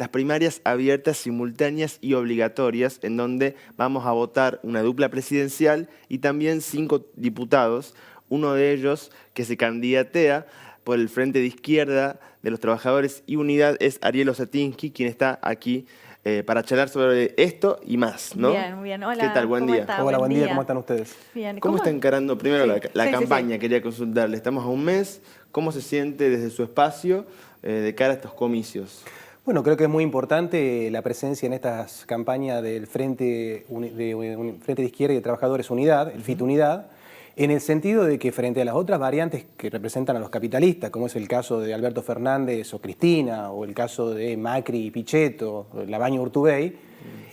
las primarias abiertas, simultáneas y obligatorias, en donde vamos a votar una dupla presidencial y también 5 diputados, uno de ellos que se candidatea por el Frente de Izquierda de los Trabajadores y Unidad es Ariel Osatinsky, quien está aquí para charlar sobre esto y más, ¿no? Bien, bien. Hola, ¿qué tal? Buen ¿cómo día. está? Hola, buen día. ¿Cómo están ustedes? Bien. ¿Cómo está encarando primero la Sí. campaña? Quería consultarle. Estamos a un mes. ¿Cómo se siente desde su espacio de cara a estos comicios? Bueno, creo que es muy importante la presencia en estas campañas del Frente de Izquierda y de Trabajadores Unidad, el FIT Unidad, en el sentido de que frente a las otras variantes que representan a los capitalistas, como es el caso de Alberto Fernández o Cristina, o el caso de Macri y Pichetto, o Labaña Urtubey,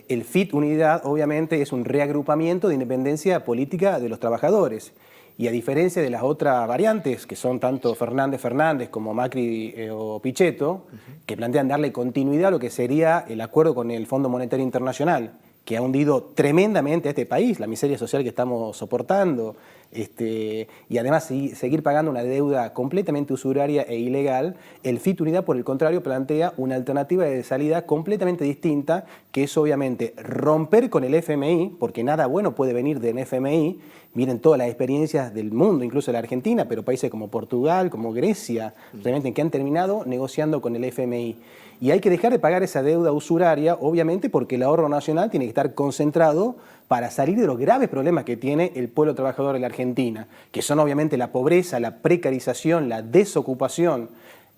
el FIT Unidad obviamente es un reagrupamiento de independencia política de los trabajadores. Y a diferencia de las otras variantes, que son tanto Fernández como Macri o Pichetto, que plantean darle continuidad a lo que sería el acuerdo con el Fondo Monetario Internacional, que ha hundido tremendamente a este país, la miseria social que estamos soportando, y además seguir pagando una deuda completamente usuraria e ilegal, el FIT Unidad, por el contrario, plantea una alternativa de salida completamente distinta, que es obviamente romper con el FMI, porque nada bueno puede venir del FMI. Miren todas las experiencias del mundo, incluso la Argentina, pero países como Portugal, como Grecia, realmente que han terminado negociando con el FMI. Y hay que dejar de pagar esa deuda usuraria, obviamente, porque el ahorro nacional tiene que estar concentrado para salir de los graves problemas que tiene el pueblo trabajador de la Argentina, que son obviamente la pobreza, la precarización, la desocupación,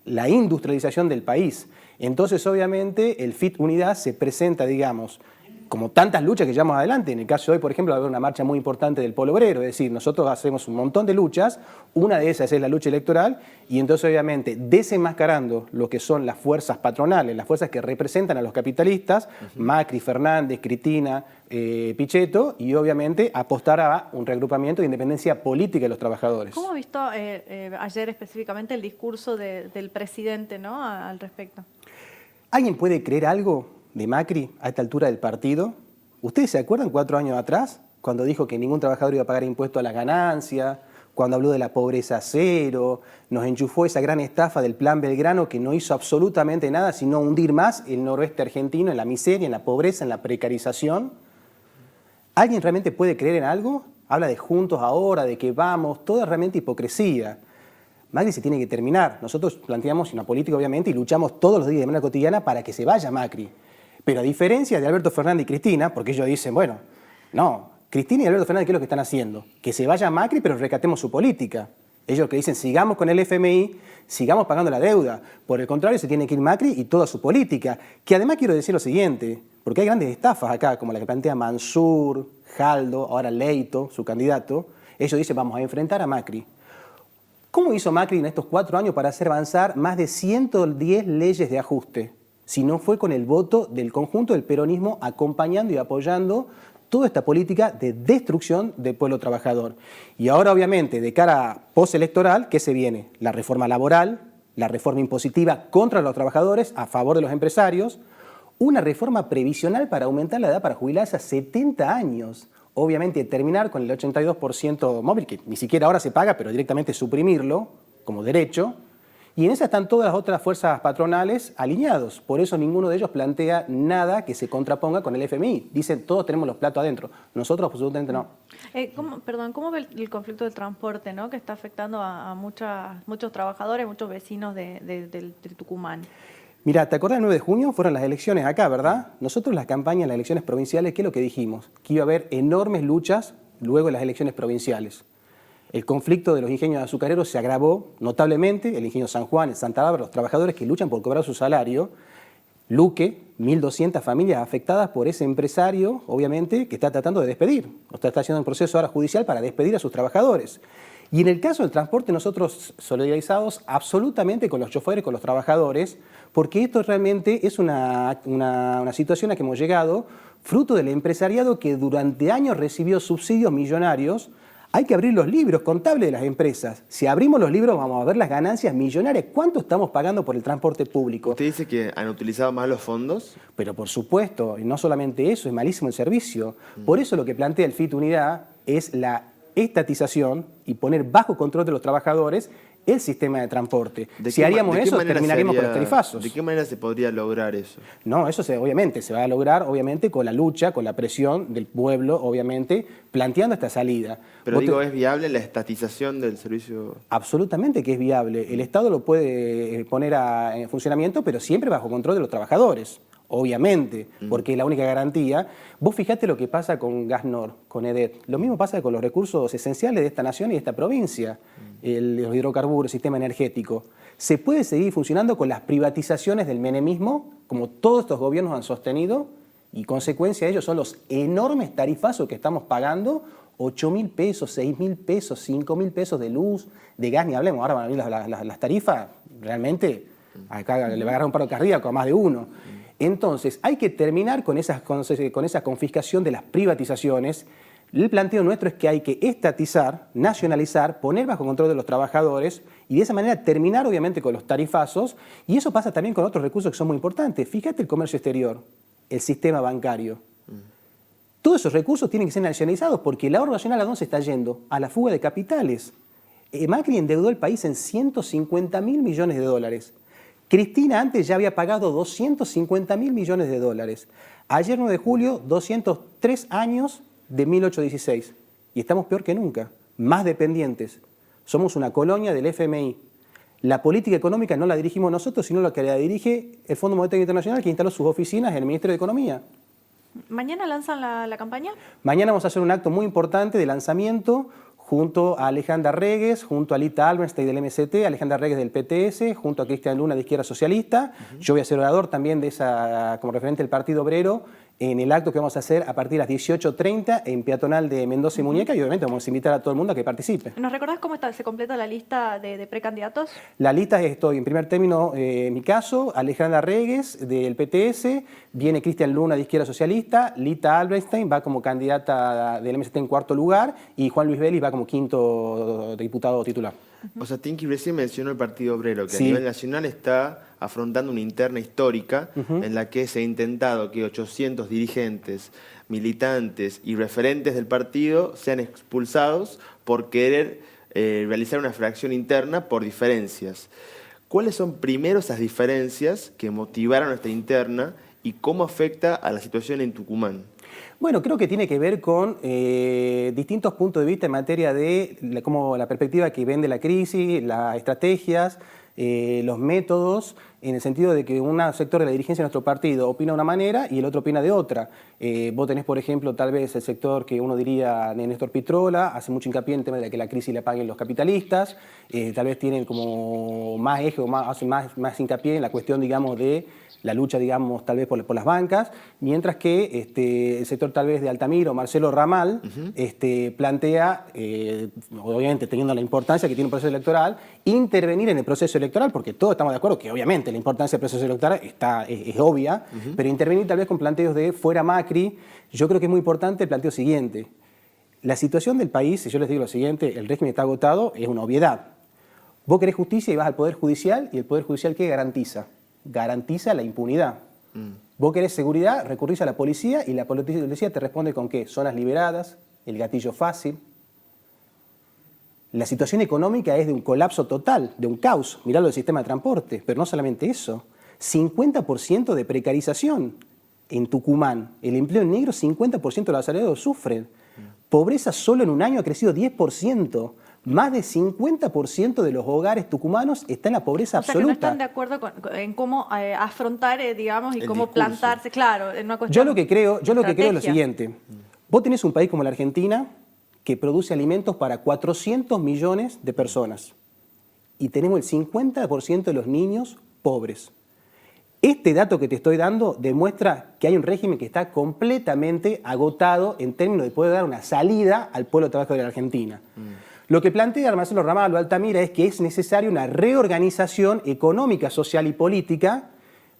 la industrialización del país. Entonces, obviamente, el FIT Unidad se presenta, digamos, como tantas luchas que llevamos adelante. En el caso de hoy, por ejemplo, va a haber una marcha muy importante del Polo Obrero, es decir, nosotros hacemos un montón de luchas, una de esas es la lucha electoral, y entonces obviamente desenmascarando lo que son las fuerzas patronales, las fuerzas que representan a los capitalistas, Macri, Fernández, Cristina, Pichetto, y obviamente apostar a un reagrupamiento de independencia política de los trabajadores. ¿Cómo ha visto ayer específicamente el discurso del presidente, ¿no? Al respecto? ¿Alguien puede creer algo de Macri a esta altura del partido? ¿Ustedes se acuerdan 4 años atrás, cuando dijo que ningún trabajador iba a pagar impuesto a las ganancias, cuando habló de la pobreza cero, nos enchufó esa gran estafa del Plan Belgrano que no hizo absolutamente nada sino hundir más el noroeste argentino en la miseria, en la pobreza, en la precarización? ¿Alguien realmente puede creer en algo? Habla de juntos ahora, de que vamos, toda realmente hipocresía. Macri se tiene que terminar. Nosotros planteamos una política, obviamente, y luchamos todos los días de manera cotidiana para que se vaya Macri. Pero a diferencia de Alberto Fernández y Cristina, porque ellos dicen, bueno, no, Cristina y Alberto Fernández, ¿qué es lo que están haciendo? Que se vaya Macri, pero rescatemos su política. Ellos que dicen, sigamos con el FMI, sigamos pagando la deuda. Por el contrario, se tiene que ir Macri y toda su política. Que además quiero decir lo siguiente, porque hay grandes estafas acá, como la que plantea Mansur, Jaldo, ahora Leito, su candidato. Ellos dicen, vamos a enfrentar a Macri. ¿Cómo hizo Macri en estos 4 años para hacer avanzar más de 110 leyes de ajuste? Si no fue con el voto del conjunto del peronismo acompañando y apoyando toda esta política de destrucción del pueblo trabajador. Y ahora, obviamente, de cara postelectoral, ¿qué se viene? La reforma laboral, la reforma impositiva contra los trabajadores, a favor de los empresarios, una reforma previsional para aumentar la edad para jubilarse a 70 años. Obviamente, terminar con el 82% móvil, que ni siquiera ahora se paga, pero directamente suprimirlo como derecho. Y en esa están todas las otras fuerzas patronales alineados. Por eso ninguno de ellos plantea nada que se contraponga con el FMI. Dicen, todos tenemos los platos adentro. Nosotros absolutamente no. ¿Cómo ve el conflicto del transporte, ¿no? Que está afectando a muchos trabajadores, muchos vecinos de Tucumán? Mira, ¿te acordás del 9 de junio? Fueron las elecciones acá, ¿verdad? Nosotros las campañas, las elecciones provinciales, ¿qué es lo que dijimos? Que iba a haber enormes luchas luego de las elecciones provinciales. El conflicto de los ingenios azucareros se agravó notablemente, el ingenio San Juan, el Santa Bárbara, los trabajadores que luchan por cobrar su salario. Luque, 1.200 familias afectadas por ese empresario, obviamente, que está tratando de despedir. Está haciendo un proceso ahora judicial para despedir a sus trabajadores. Y en el caso del transporte, nosotros solidarizados absolutamente con los choferes, con los trabajadores, porque esto realmente es una situación a que hemos llegado, fruto del empresariado que durante años recibió subsidios millonarios. Hay que abrir los libros contables de las empresas. Si abrimos los libros vamos a ver las ganancias millonarias. ¿Cuánto estamos pagando por el transporte público? ¿Usted dice que han utilizado más los fondos? Pero por supuesto, y no solamente eso, es malísimo el servicio. Por eso lo que plantea el FIT Unidad es la estatización y poner bajo control de los trabajadores el sistema de transporte. Si haríamos eso, terminaríamos con los tarifazos. ¿De qué manera se podría lograr eso? No, eso obviamente se va a lograr con la lucha, con la presión del pueblo, obviamente, planteando esta salida. Pero ¿es viable la estatización del servicio? Absolutamente que es viable. El Estado lo puede poner en funcionamiento, pero siempre bajo control de los trabajadores. Obviamente, porque es la única garantía. Vos fijate lo que pasa con Gasnor, con EDET. Lo mismo pasa con los recursos esenciales de esta nación y de esta provincia, los hidrocarburos, el sistema energético. Se puede seguir funcionando con las privatizaciones del menemismo, como todos estos gobiernos han sostenido, y consecuencia de ello son los enormes tarifazos que estamos pagando, 8.000 pesos, 6.000 pesos, 5.000 pesos de luz, de gas, ni hablemos. Ahora van a venir las tarifas, realmente, acá le va a agarrar un paro cardíaco a más de uno. Entonces, hay que terminar con esa confiscación de las privatizaciones. El planteo nuestro es que hay que estatizar, nacionalizar, poner bajo control de los trabajadores y de esa manera terminar obviamente con los tarifazos. Y eso pasa también con otros recursos que son muy importantes. Fíjate el comercio exterior, el sistema bancario. Todos esos recursos tienen que ser nacionalizados porque el ahorro nacional ¿a dónde se está yendo? A la fuga de capitales. Macri endeudó el país en 150.000 millones de dólares. Cristina antes ya había pagado 250.000 millones de dólares. Ayer 9 de julio, 203 años de 1816. Y estamos peor que nunca, más dependientes. Somos una colonia del FMI. La política económica no la dirigimos nosotros, sino la que la dirige el Fondo Monetario Internacional, que instaló sus oficinas en el Ministerio de Economía. ¿Mañana lanzan la campaña? Mañana vamos a hacer un acto muy importante de lanzamiento junto a Alejandra Regues, junto a Lita Alberstein del MST, Alejandra Regues del PTS, junto a Cristian Luna de Izquierda Socialista. Yo voy a ser orador también como referente del Partido Obrero en el acto que vamos a hacer a partir de las 18:30 en Peatonal de Mendoza y Muñeca, y obviamente vamos a invitar a todo el mundo a que participe. ¿Nos recordás cómo se completa la lista de precandidatos? La lista estoy en primer término, en mi caso, Alejandra Regues del PTS, viene Cristian Luna de Izquierda Socialista, Lita Alberstein va como candidata del MST en cuarto lugar y Juan Luis Vélez va como quinto diputado titular. O sea, Tinky recién mencionó el Partido Obrero, que sí, a nivel nacional está afrontando una interna histórica en la que se ha intentado que 800 dirigentes, militantes y referentes del partido sean expulsados por querer realizar una fracción interna por diferencias. ¿Cuáles son primero esas diferencias que motivaron esta interna y cómo afecta a la situación en Tucumán? Bueno, creo que tiene que ver con distintos puntos de vista en materia de como la perspectiva que ven de la crisis, las estrategias, los métodos, en el sentido de que un sector de la dirigencia de nuestro partido opina de una manera y el otro opina de otra. Vos tenés, por ejemplo, tal vez el sector que uno diría de Néstor Pitrola, hace mucho hincapié en el tema de que la crisis la paguen los capitalistas, tal vez tienen como más eje o hacen más hincapié en la cuestión, digamos, de la lucha, digamos, tal vez por las bancas, mientras que el sector tal vez de Altamira o Marcelo Ramal plantea, obviamente teniendo la importancia que tiene un proceso electoral, intervenir en el proceso electoral, porque todos estamos de acuerdo que obviamente la importancia del proceso electoral es obvia, pero intervenir tal vez con planteos de fuera Macri. Yo creo que es muy importante el planteo siguiente. La situación del país, si yo les digo lo siguiente, el régimen está agotado, es una obviedad. Vos querés justicia y vas al Poder Judicial, y el Poder Judicial ¿qué garantiza? Garantiza la impunidad. Vos querés seguridad, recurrís a la policía y la policía te responde con ¿qué? Zonas liberadas, el gatillo fácil. La situación económica es de un colapso total, de un caos. Mirá lo del sistema de transporte, pero no solamente eso. 50% de precarización en Tucumán. El empleo en negro, 50% de los asalariados sufren. Pobreza solo en un año ha crecido 10%. Más de 50% de los hogares tucumanos están en la pobreza absoluta. O sea, que no están de acuerdo en cómo afrontar, digamos, y cómo plantarse, claro, en una cuestión. Yo lo que creo es lo siguiente. Vos tenés un país como la Argentina que produce alimentos para 400 millones de personas y tenemos el 50% de los niños pobres. Este dato que te estoy dando demuestra que hay un régimen que está completamente agotado en términos de poder dar una salida al pueblo trabajador de la Argentina. Lo que plantea Marcelo Ramal o Altamira es que es necesaria una reorganización económica, social y política,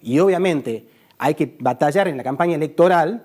y obviamente hay que batallar en la campaña electoral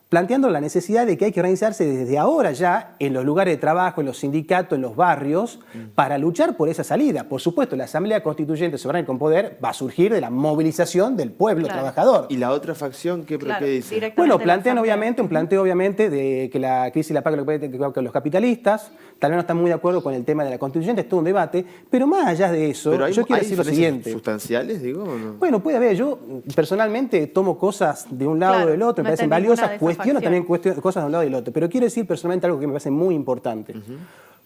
planteando la necesidad de que hay que organizarse desde ahora ya en los lugares de trabajo, en los sindicatos, en los barrios, para luchar por esa salida. Por supuesto, la Asamblea Constituyente Soberana y con Poder va a surgir de la movilización del pueblo trabajador. ¿Y la otra facción qué dice? Bueno, plantean obviamente un planteo obviamente de que la crisis la pagan los capitalistas. Tal vez no están muy de acuerdo con el tema de la Constituyente, es todo un debate, pero más allá de eso, yo quiero decir lo siguiente. ¿Sustanciales, digo, o no? Bueno, puede haber. Yo personalmente tomo cosas de un lado o del otro, me parecen valiosas, cuestiono también cosas de un lado y del otro. Pero quiero decir personalmente algo que me parece muy importante.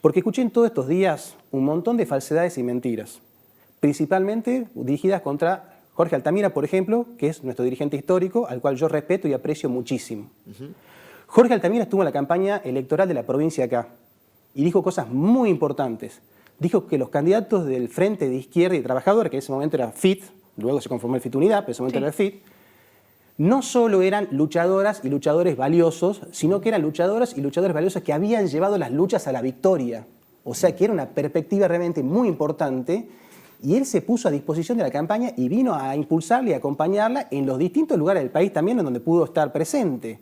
Porque escuché en todos estos días un montón de falsedades y mentiras, principalmente dirigidas contra Jorge Altamira, por ejemplo, que es nuestro dirigente histórico, al cual yo respeto y aprecio muchísimo. Jorge Altamira estuvo en la campaña electoral de la provincia de acá y dijo cosas muy importantes. Dijo que los candidatos del Frente de Izquierda y Trabajadores, que en ese momento era FIT, luego se conformó el FIT Unidad, pero en ese momento era el FIT, no solo eran luchadoras y luchadores valiosos, sino que eran luchadoras y luchadores valiosos que habían llevado las luchas a la victoria. O sea que era una perspectiva realmente muy importante y él se puso a disposición de la campaña y vino a impulsarla y acompañarla en los distintos lugares del país también en donde pudo estar presente.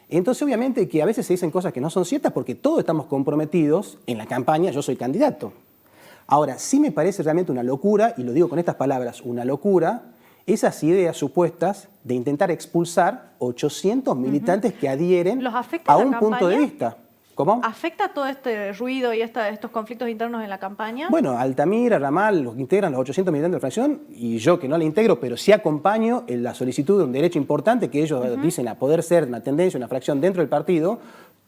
Entonces obviamente que a veces se dicen cosas que no son ciertas porque todos estamos comprometidos en la campaña, yo soy candidato. Ahora, sí me parece realmente una locura, y lo digo con estas palabras, una locura, esas ideas supuestas de intentar expulsar 800 militantes que adhieren a un punto de vista. ¿Cómo? ¿Afecta todo este ruido y estos conflictos internos en la campaña? Bueno, Altamira, Ramal, los que integran los 800 militantes de la fracción, y yo que no le integro, pero sí acompaño en la solicitud de un derecho importante que ellos dicen a poder ser una tendencia, una fracción dentro del partido.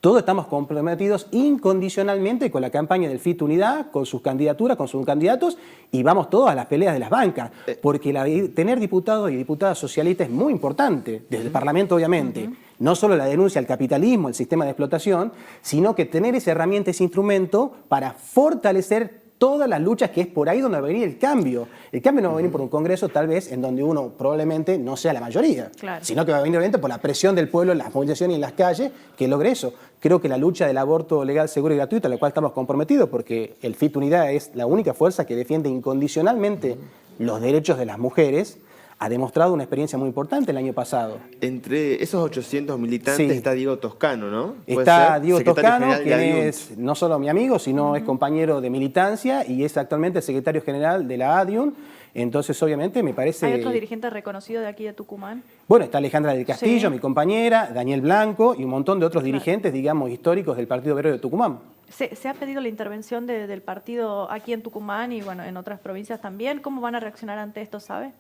Todos estamos comprometidos incondicionalmente con la campaña del FIT Unidad, con sus candidaturas, con sus candidatos, y vamos todos a las peleas de las bancas, porque tener diputados y diputadas socialistas es muy importante, desde el Parlamento obviamente, no solo la denuncia al capitalismo, al sistema de explotación, sino que tener esa herramienta, ese instrumento para fortalecer todas las luchas, que es por ahí donde va a venir el cambio. El cambio no va a venir por un congreso, tal vez, en donde uno probablemente no sea la mayoría, sino que va a venir obviamente por la presión del pueblo, las movilizaciones en las calles, que logre eso. Creo que la lucha del aborto legal, seguro y gratuito, a la cual estamos comprometidos, porque el FIT Unidad es la única fuerza que defiende incondicionalmente los derechos de las mujeres, ha demostrado una experiencia muy importante el año pasado. Entre esos 800 militantes está Diego Toscano, ¿no? Está Diego Toscano, que es no solo mi amigo, sino es compañero de militancia y es actualmente el secretario general de la ADIUN. Entonces, obviamente, me parece... ¿Hay otros dirigentes reconocidos de aquí de Tucumán? Bueno, está Alejandra del Castillo, mi compañera, Daniel Blanco y un montón de otros dirigentes, digamos, históricos del Partido Obrero de Tucumán. ¿Se ha pedido la intervención del partido aquí en Tucumán y bueno, en otras provincias también? ¿Cómo van a reaccionar ante esto, sabe?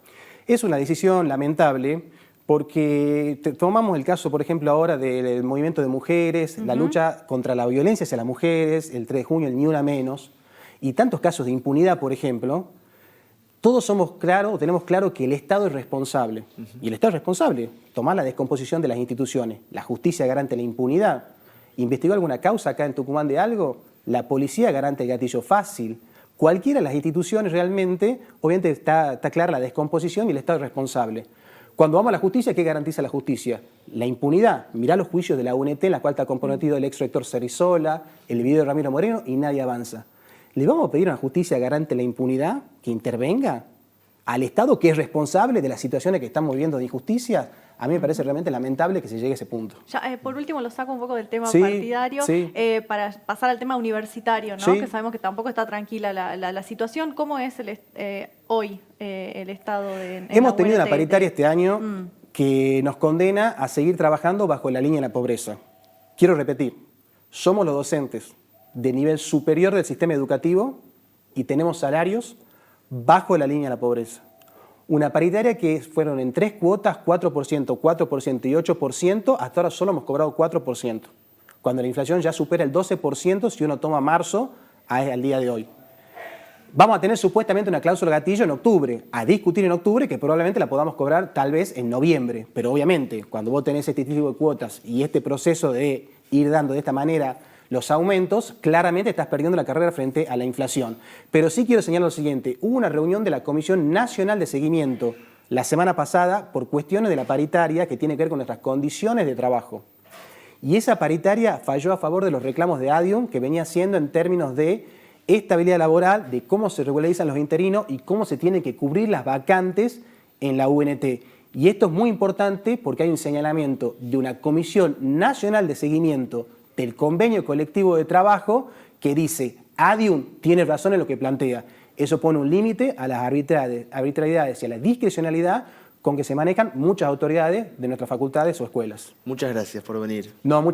Es una decisión lamentable porque tomamos el caso, por ejemplo, ahora del movimiento de mujeres, la lucha contra la violencia hacia las mujeres, el 3 de junio, el Ni Una Menos, y tantos casos de impunidad, por ejemplo. Todos tenemos claro que el Estado es responsable. Y el Estado es responsable. Tomar la descomposición de las instituciones. La justicia garante la impunidad. ¿Investigó alguna causa acá en Tucumán de algo? La policía garante el gatillo fácil. Cualquiera de las instituciones realmente, obviamente está clara la descomposición y el Estado es responsable. Cuando vamos a la justicia, ¿qué garantiza la justicia? La impunidad. Mirá los juicios de la UNT en la cual está comprometido el ex rector Cerizola, el video de Ramiro Moreno y nadie avanza. ¿Le vamos a pedir a una justicia garante la impunidad que intervenga al Estado que es responsable de las situaciones que estamos viviendo de injusticia? A mí me parece realmente lamentable que se llegue a ese punto. Ya, por último, lo saco un poco del tema partidario para pasar al tema universitario, ¿no? Que sabemos que tampoco está tranquila la situación. ¿Cómo es hoy el estado de Hemos tenido una paritaria este año que nos condena a seguir trabajando bajo la línea de la pobreza. Quiero repetir, somos los docentes de nivel superior del sistema educativo y tenemos salarios bajo la línea de la pobreza. Una paritaria que fueron en 3 cuotas, 4%, 4% y 8%, hasta ahora solo hemos cobrado 4%, cuando la inflación ya supera el 12% si uno toma marzo al día de hoy. Vamos a tener supuestamente una cláusula gatillo en octubre, a discutir en octubre, que probablemente la podamos cobrar tal vez en noviembre, pero obviamente cuando vos tenés este tipo de cuotas y este proceso de ir dando de esta manera los aumentos, claramente estás perdiendo la carrera frente a la inflación. Pero sí quiero señalar lo siguiente, hubo una reunión de la Comisión Nacional de Seguimiento la semana pasada por cuestiones de la paritaria que tiene que ver con nuestras condiciones de trabajo. Y esa paritaria falló a favor de los reclamos de ADIUN que venía haciendo en términos de estabilidad laboral, de cómo se regularizan los interinos y cómo se tienen que cubrir las vacantes en la UNT. Y esto es muy importante porque hay un señalamiento de una Comisión Nacional de Seguimiento del Convenio Colectivo de Trabajo que dice, ADIUN tiene razón en lo que plantea. Eso pone un límite a las arbitrariedades y a la discrecionalidad con que se manejan muchas autoridades de nuestras facultades o escuelas. Muchas gracias por venir. No, muchas